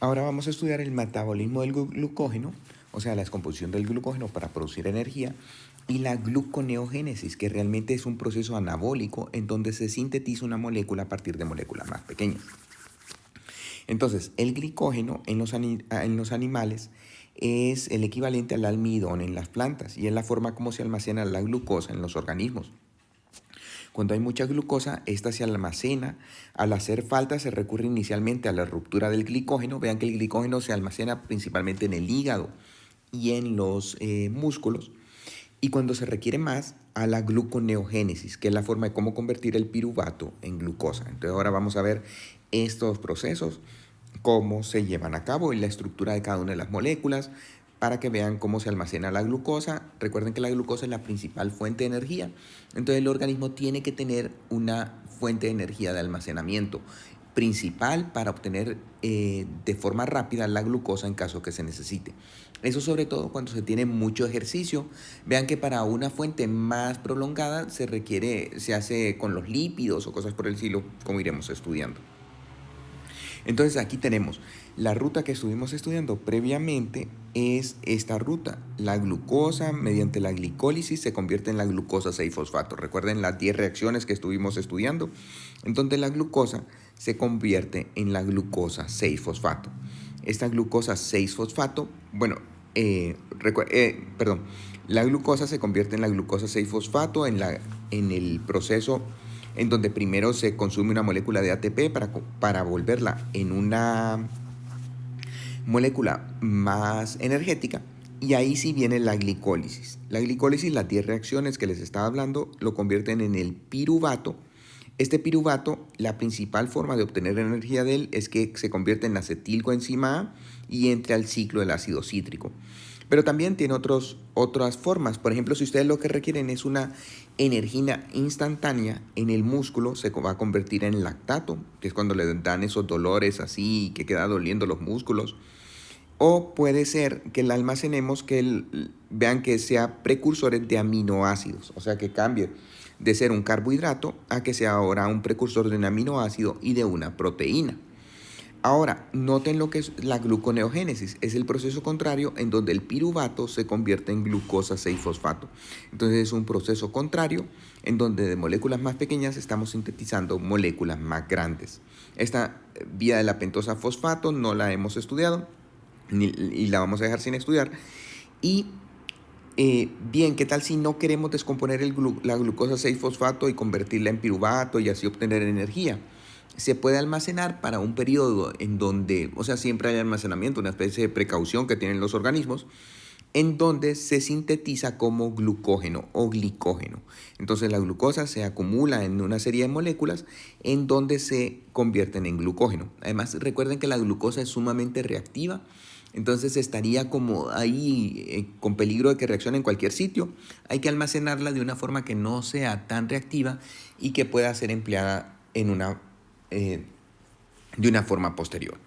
Ahora vamos a estudiar el metabolismo del glucógeno, o sea, la descomposición del glucógeno para producir energía, y la gluconeogénesis, que realmente es un proceso anabólico en donde se sintetiza una molécula a partir de moléculas más pequeñas. Entonces, el glicógeno en los animales es el equivalente al almidón en las plantas y es la forma como se almacena la glucosa en los organismos. Cuando hay mucha glucosa, esta se almacena. Al hacer falta, se recurre inicialmente a la ruptura del glicógeno. Vean que el glicógeno se almacena principalmente en el hígado y en los músculos. Y cuando se requiere más, a la gluconeogénesis, que es la forma de cómo convertir el piruvato en glucosa. Entonces ahora vamos a ver estos procesos, cómo se llevan a cabo y la estructura de cada una de las moléculas para que vean cómo se almacena la glucosa. Recuerden que la glucosa es la principal fuente de energía, entonces el organismo tiene que tener una fuente de energía de almacenamiento principal para obtener de forma rápida la glucosa en caso que se necesite. Eso sobre todo cuando se tiene mucho ejercicio. Vean que para una fuente más prolongada se hace con los lípidos o cosas por el estilo, como iremos estudiando. Entonces aquí tenemos la ruta que estuvimos estudiando previamente, es esta ruta. La glucosa mediante la glicólisis se convierte en la glucosa 6-fosfato. Recuerden las 10 reacciones que estuvimos estudiando, en donde la glucosa se convierte en la glucosa 6-fosfato. Esta glucosa 6-fosfato, la glucosa se convierte en la glucosa 6-fosfato en el proceso en donde primero se consume una molécula de ATP para volverla en una molécula más energética, y ahí sí viene la glicólisis. La glicólisis, las 10 reacciones que les estaba hablando, lo convierten en el piruvato. Este piruvato, la principal forma de obtener energía de él es que se convierte en acetilcoenzima A y entre al ciclo del ácido cítrico. Pero también tiene otras formas. Por ejemplo, si ustedes lo que requieren es una energía instantánea en el músculo, se va a convertir en lactato, que es cuando le dan esos dolores así, que queda doliendo los músculos. O puede ser que la almacenemos, vean que sea precursores de aminoácidos, o sea que cambie de ser un carbohidrato a que sea ahora un precursor de un aminoácido y de una proteína. Ahora, noten lo que es la gluconeogénesis. Es el proceso contrario en donde el piruvato se convierte en glucosa 6-fosfato. Entonces es un proceso contrario en donde de moléculas más pequeñas estamos sintetizando moléculas más grandes. Esta vía de la pentosa fosfato no la hemos estudiado y la vamos a dejar sin estudiar. Y bien, ¿qué tal si no queremos descomponer la glucosa 6-fosfato y convertirla en piruvato y así obtener energía? Se puede almacenar para un periodo en donde, o sea, siempre hay almacenamiento, una especie de precaución que tienen los organismos, en donde se sintetiza como glucógeno o glicógeno. Entonces la glucosa se acumula en una serie de moléculas en donde se convierten en glucógeno. Además, recuerden que la glucosa es sumamente reactiva, entonces estaría como ahí con peligro de que reaccione en cualquier sitio. Hay que almacenarla de una forma que no sea tan reactiva y que pueda ser empleada de una forma posterior.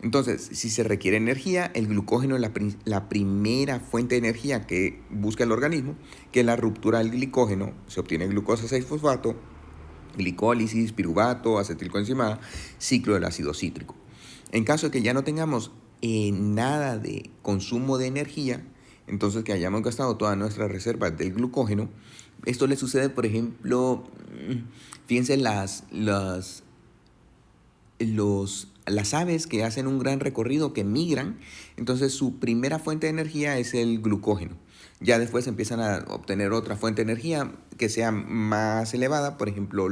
Entonces, si se requiere energía, el glucógeno es la primera fuente de energía que busca el organismo, que es la ruptura del glicógeno. Se obtiene glucosa 6-fosfato, glicólisis, piruvato, acetilcoenzima A, ciclo del ácido cítrico. En caso de que ya no tengamos nada de consumo de energía, entonces que hayamos gastado todas nuestras reservas del glucógeno, esto le sucede, por ejemplo, fíjense las aves que hacen un gran recorrido, que migran, entonces su primera fuente de energía es el glucógeno. Ya después empiezan a obtener otra fuente de energía que sea más elevada, por ejemplo,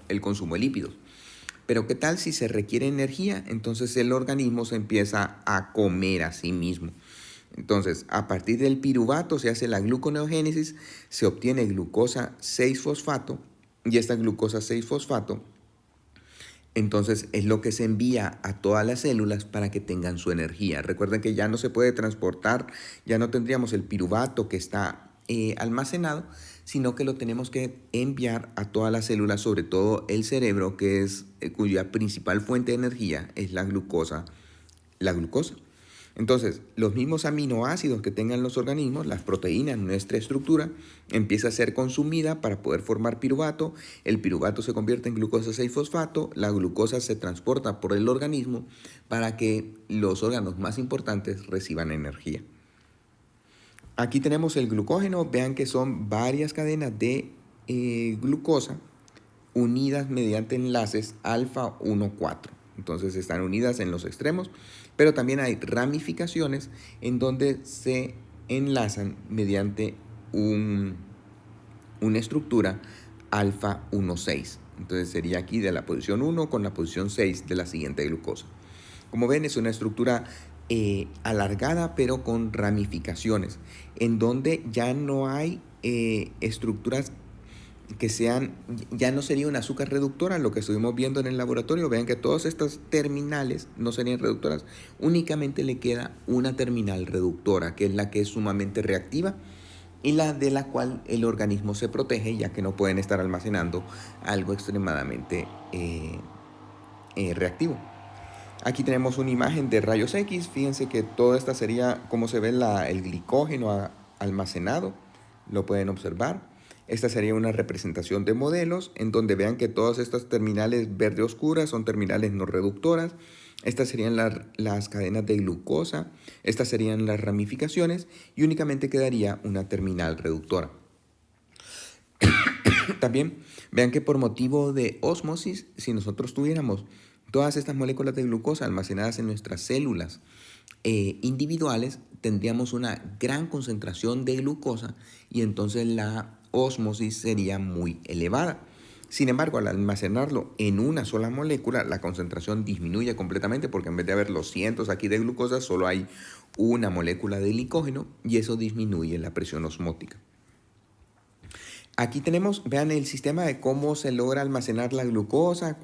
el consumo de lípidos. Pero ¿qué tal si se requiere energía? Entonces el organismo se empieza a comer a sí mismo. Entonces, a partir del piruvato se hace la gluconeogénesis, se obtiene glucosa 6-fosfato y esta glucosa 6-fosfato entonces es lo que se envía a todas las células para que tengan su energía. Recuerden que ya no se puede transportar, ya no tendríamos el piruvato que está almacenado, sino que lo tenemos que enviar a todas las células, sobre todo el cerebro, que es cuya principal fuente de energía es la glucosa. Entonces, los mismos aminoácidos que tengan los organismos, las proteínas, nuestra estructura, empieza a ser consumida para poder formar piruvato. El piruvato se convierte en glucosa 6-fosfato. La glucosa se transporta por el organismo para que los órganos más importantes reciban energía. Aquí tenemos el glucógeno. Vean que son varias cadenas de glucosa unidas mediante enlaces alfa 1,4. Entonces están unidas en los extremos, pero también hay ramificaciones en donde se enlazan mediante una estructura alfa 1,6. Entonces sería aquí de la posición 1 con la posición 6 de la siguiente glucosa. Como ven, es una estructura alargada, pero con ramificaciones, en donde ya no hay estructuras que sean, ya no sería una azúcar reductora, lo que estuvimos viendo en el laboratorio. Vean que todas estas terminales no serían reductoras, únicamente le queda una terminal reductora, que es la que es sumamente reactiva y la de la cual el organismo se protege, ya que no pueden estar almacenando algo extremadamente reactivo. Aquí tenemos una imagen de rayos X. Fíjense que toda esta sería como se ve el glicógeno almacenado, lo pueden observar. Esta sería una representación de modelos en donde vean que todas estas terminales verde oscuras son terminales no reductoras. Estas serían las cadenas de glucosa, estas serían las ramificaciones y únicamente quedaría una terminal reductora. También vean que por motivo de ósmosis, si nosotros tuviéramos todas estas moléculas de glucosa almacenadas en nuestras células individuales, tendríamos una gran concentración de glucosa y entonces la ósmosis sería muy elevada. Sin embargo, al almacenarlo en una sola molécula, la concentración disminuye completamente porque en vez de haber los cientos aquí de glucosa, solo hay una molécula de glicógeno y eso disminuye la presión osmótica. Aquí tenemos, vean el sistema de cómo se logra almacenar la glucosa,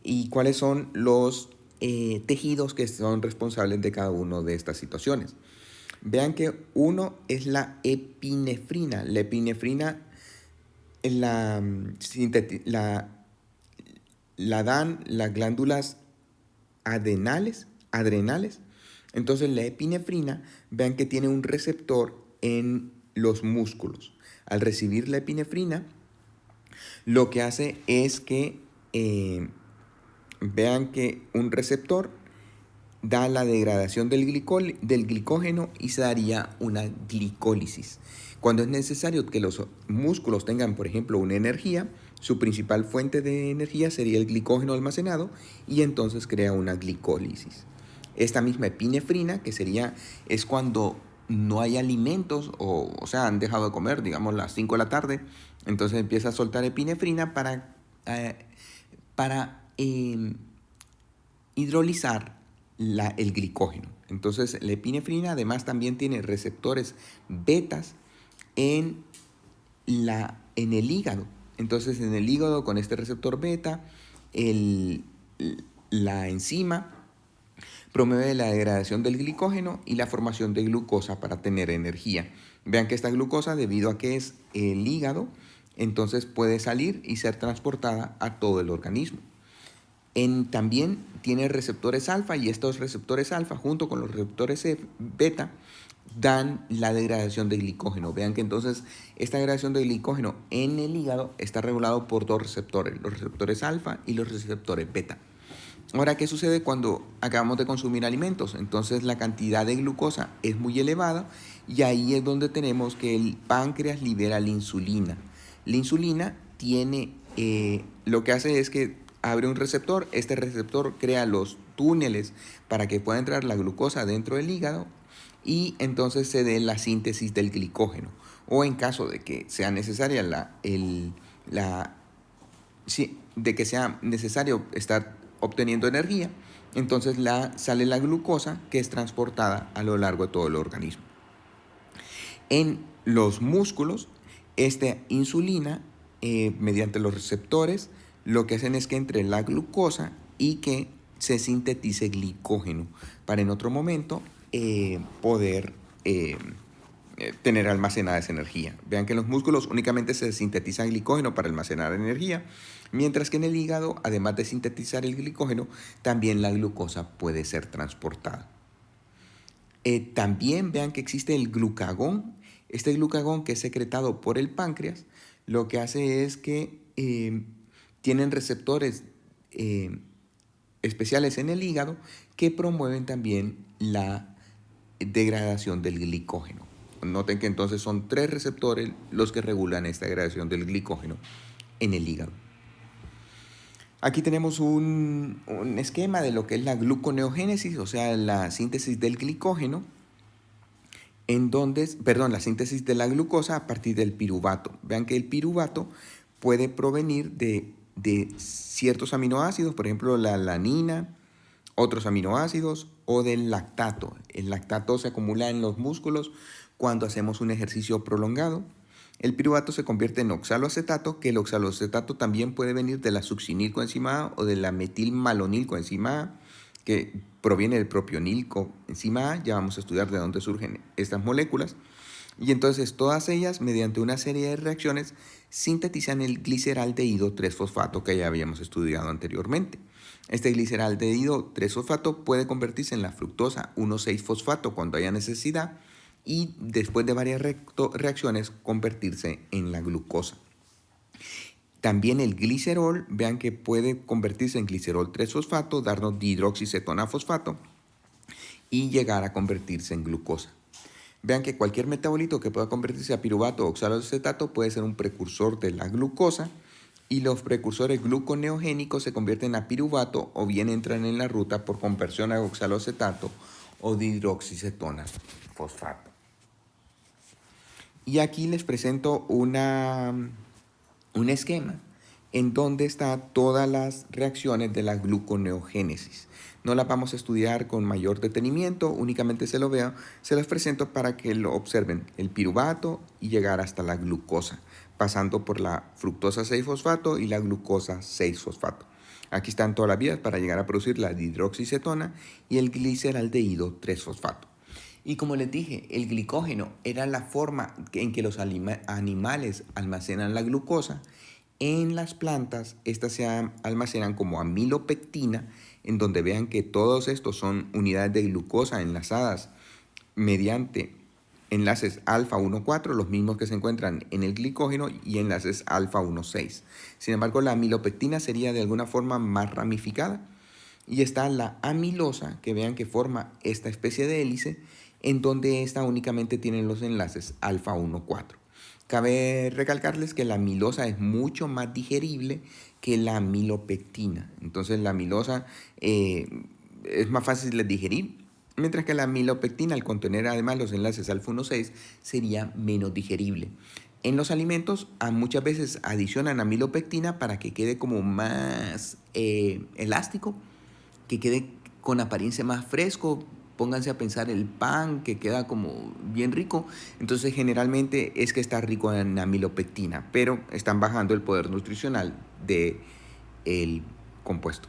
y cuáles son los tejidos que son responsables de cada una de estas situaciones. Vean que uno es la epinefrina. La epinefrina la dan las glándulas adrenales. Entonces la epinefrina, vean que tiene un receptor en los músculos. Al recibir la epinefrina, lo que hace es que vean que un receptor da la degradación del glicógeno y se daría una glicólisis. Cuando es necesario que los músculos tengan, por ejemplo, una energía, su principal fuente de energía sería el glicógeno almacenado y entonces crea una glicólisis. Esta misma epinefrina, que es cuando no hay alimentos o sea, han dejado de comer, digamos, las 5 de la tarde, entonces empieza a soltar epinefrina para hidrolizar el glicógeno. Entonces la epinefrina además también tiene receptores betas en el hígado. Entonces en el hígado, con este receptor beta, la enzima promueve la degradación del glicógeno y la formación de glucosa para tener energía. Vean que esta glucosa, debido a que es el hígado, entonces puede salir y ser transportada a todo el organismo. También tiene receptores alfa y estos receptores alfa junto con los receptores beta dan la degradación de glicógeno. Vean que entonces esta degradación de glicógeno en el hígado está regulado por dos receptores, los receptores alfa y los receptores beta. Ahora, ¿qué sucede cuando acabamos de consumir alimentos? Entonces la cantidad de glucosa es muy elevada y ahí es donde tenemos que el páncreas libera la insulina. La insulina lo que hace es que abre un receptor, este receptor crea los túneles para que pueda entrar la glucosa dentro del hígado y entonces se dé la síntesis del glicógeno. O en caso de que sea necesaria de que sea necesario estar obteniendo energía, entonces sale la glucosa que es transportada a lo largo de todo el organismo. En los músculos, esta insulina, mediante los receptores, lo que hacen es que entre la glucosa y que se sintetice glicógeno para en otro momento poder tener almacenada esa energía. Vean que en los músculos únicamente se sintetiza glicógeno para almacenar energía, mientras que en el hígado, además de sintetizar el glicógeno, también la glucosa puede ser transportada. También vean que existe el glucagón. Este glucagón, que es secretado por el páncreas, lo que hace es que tienen receptores especiales en el hígado que promueven también la degradación del glicógeno. Noten que entonces son 3 receptores los que regulan esta degradación del glicógeno en el hígado. Aquí tenemos un esquema de lo que es la gluconeogénesis, o sea, la síntesis del glicógeno, la síntesis de la glucosa a partir del piruvato. Vean que el piruvato puede provenir de ciertos aminoácidos, por ejemplo, la alanina, otros aminoácidos o del lactato. El lactato se acumula en los músculos cuando hacemos un ejercicio prolongado. El piruvato se convierte en oxaloacetato, que el oxaloacetato también puede venir de la succinilcoenzima A o de la metilmalonilcoenzima A, que proviene del propionilcoenzima A. Ya vamos a estudiar de dónde surgen estas moléculas. Y entonces todas ellas, mediante una serie de reacciones, sintetizan el gliceraldehído 3-fosfato que ya habíamos estudiado anteriormente. Este gliceraldehído 3-fosfato puede convertirse en la fructosa 1,6-fosfato cuando haya necesidad y después de varias reacciones convertirse en la glucosa. También el glicerol, vean que puede convertirse en glicerol 3-fosfato, darnos dihidroxicetona-fosfato y llegar a convertirse en glucosa. Vean que cualquier metabolito que pueda convertirse a piruvato o oxaloacetato puede ser un precursor de la glucosa, y los precursores gluconeogénicos se convierten a piruvato o bien entran en la ruta por conversión a oxaloacetato o dihidroxicetona-fosfato. Y aquí les presento un esquema en donde están todas las reacciones de la gluconeogénesis. No las vamos a estudiar con mayor detenimiento, únicamente se las presento para que lo observen, el piruvato y llegar hasta la glucosa, pasando por la fructosa 6-fosfato y la glucosa 6-fosfato. Aquí están todas las vías para llegar a producir la dihidroxicetona y el gliceraldehído 3-fosfato. Y como les dije, el glicógeno era la forma en que los animales almacenan la glucosa. En las plantas, estas se almacenan como amilopectina, en donde vean que todos estos son unidades de glucosa enlazadas mediante enlaces alfa 1,4, los mismos que se encuentran en el glicógeno, y enlaces alfa 1,6. Sin embargo, la amilopectina sería de alguna forma más ramificada. Y está la amilosa, que vean que forma esta especie de hélice, en donde esta únicamente tiene los enlaces alfa 1,4. Cabe recalcarles que la amilosa es mucho más digerible que la amilopectina. Entonces la amilosa es más fácil de digerir, mientras que la amilopectina, al contener además los enlaces alfa 1,6, sería menos digerible. En los alimentos muchas veces adicionan amilopectina para que quede como más elástico, que quede con apariencia más fresco. Pónganse a pensar el pan, que queda como bien rico. Entonces generalmente es que está rico en amilopectina, pero están bajando el poder nutricional del compuesto.